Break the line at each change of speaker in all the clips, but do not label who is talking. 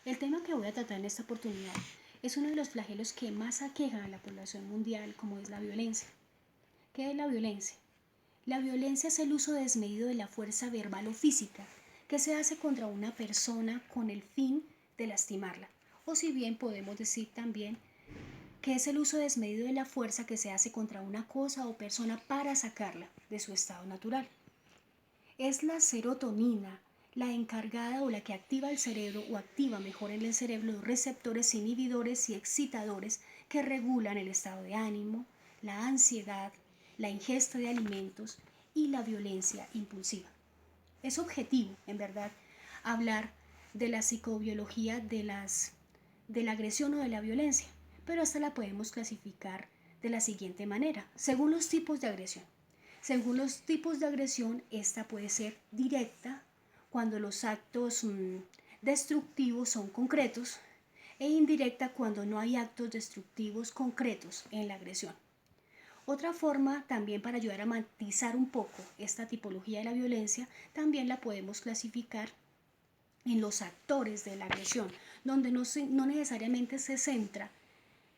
El tema que voy a tratar en esta oportunidad es uno de los flagelos que más aquejan a la población mundial, como es la violencia. ¿Qué es la violencia? La violencia es el uso desmedido de la fuerza verbal o física que se hace contra una persona con el fin de lastimarla. O si bien podemos decir también que es el uso desmedido de la fuerza que se hace contra una cosa o persona para sacarla de su estado natural. Es la serotonina la encargada o la que activa el cerebro o activa mejor en el cerebro los receptores inhibidores y excitadores que regulan el estado de ánimo, la ansiedad, la ingesta de alimentos y la violencia impulsiva. Es objetivo, en verdad, hablar de la psicobiología de la agresión o de la violencia, pero esta la podemos clasificar de la siguiente manera, según los tipos de agresión. Según los tipos de agresión, esta puede ser directa, cuando los actos destructivos son concretos, e indirecta cuando no hay actos destructivos concretos en la agresión. Otra forma, también para ayudar a matizar un poco esta tipología de la violencia, también la podemos clasificar en los actores de la agresión, donde no necesariamente se centra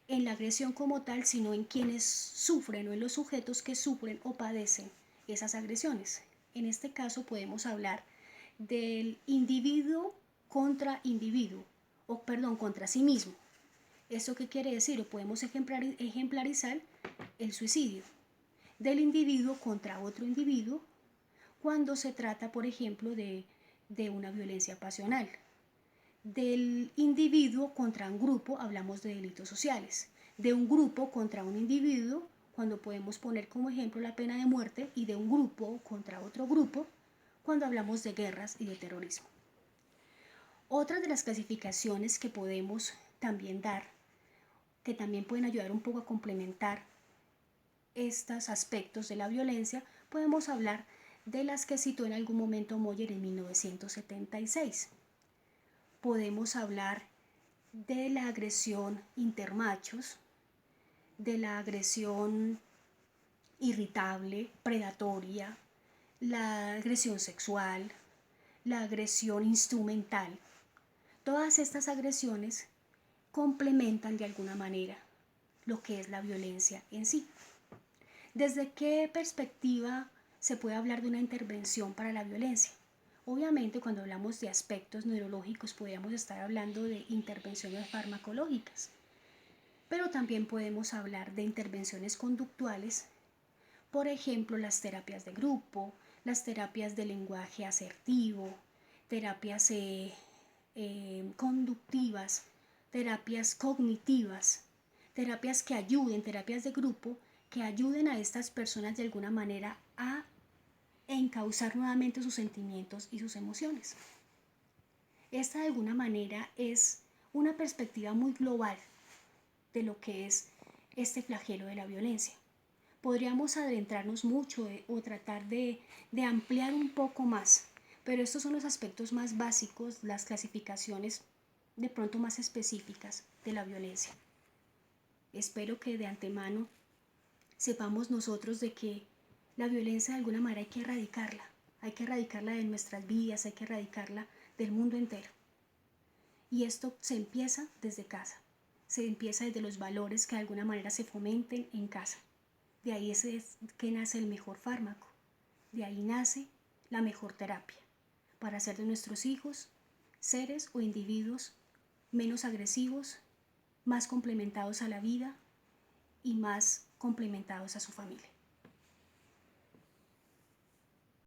en la agresión como tal, sino en quienes sufren o en los sujetos que sufren o padecen esas agresiones. En este caso podemos hablar del individuo, contra sí mismo. ¿Esto qué quiere decir? Podemos ejemplarizar el suicidio del individuo contra otro individuo cuando se trata, por ejemplo, de una violencia pasional. Del individuo contra un grupo hablamos de delitos sociales. De un grupo contra un individuo, cuando podemos poner como ejemplo la pena de muerte, y de un grupo contra otro grupo, cuando hablamos de guerras y de terrorismo. Otra de las clasificaciones que podemos también dar, que también pueden ayudar un poco a complementar estos aspectos de la violencia, podemos hablar de las que citó en algún momento Moller en 1976. Podemos hablar de la agresión intermachos, de la agresión irritable, predatoria, la agresión sexual, la agresión instrumental. Todas estas agresiones complementan de alguna manera lo que es la violencia en sí. ¿Desde qué perspectiva se puede hablar de una intervención para la violencia? Obviamente, cuando hablamos de aspectos neurológicos, podríamos estar hablando de intervenciones farmacológicas, pero también podemos hablar de intervenciones conductuales, por ejemplo, las terapias de grupo, las terapias de lenguaje asertivo, terapias conductivas, terapias cognitivas, terapias que ayuden, terapias de grupo, que ayuden a estas personas de alguna manera a encauzar nuevamente sus sentimientos y sus emociones. Esta de alguna manera es una perspectiva muy global de lo que es este flagelo de la violencia. Podríamos adentrarnos mucho o tratar de ampliar un poco más, pero estos son los aspectos más básicos, las clasificaciones de pronto más específicas de la violencia. Espero que de antemano sepamos nosotros de que la violencia de alguna manera hay que erradicarla de nuestras vidas, hay que erradicarla del mundo entero. Y esto se empieza desde casa, se empieza desde los valores que de alguna manera se fomenten en casa. De ahí es que nace el mejor fármaco, de ahí nace la mejor terapia, para hacer de nuestros hijos seres o individuos menos agresivos, más complementados a la vida y más complementados a su familia.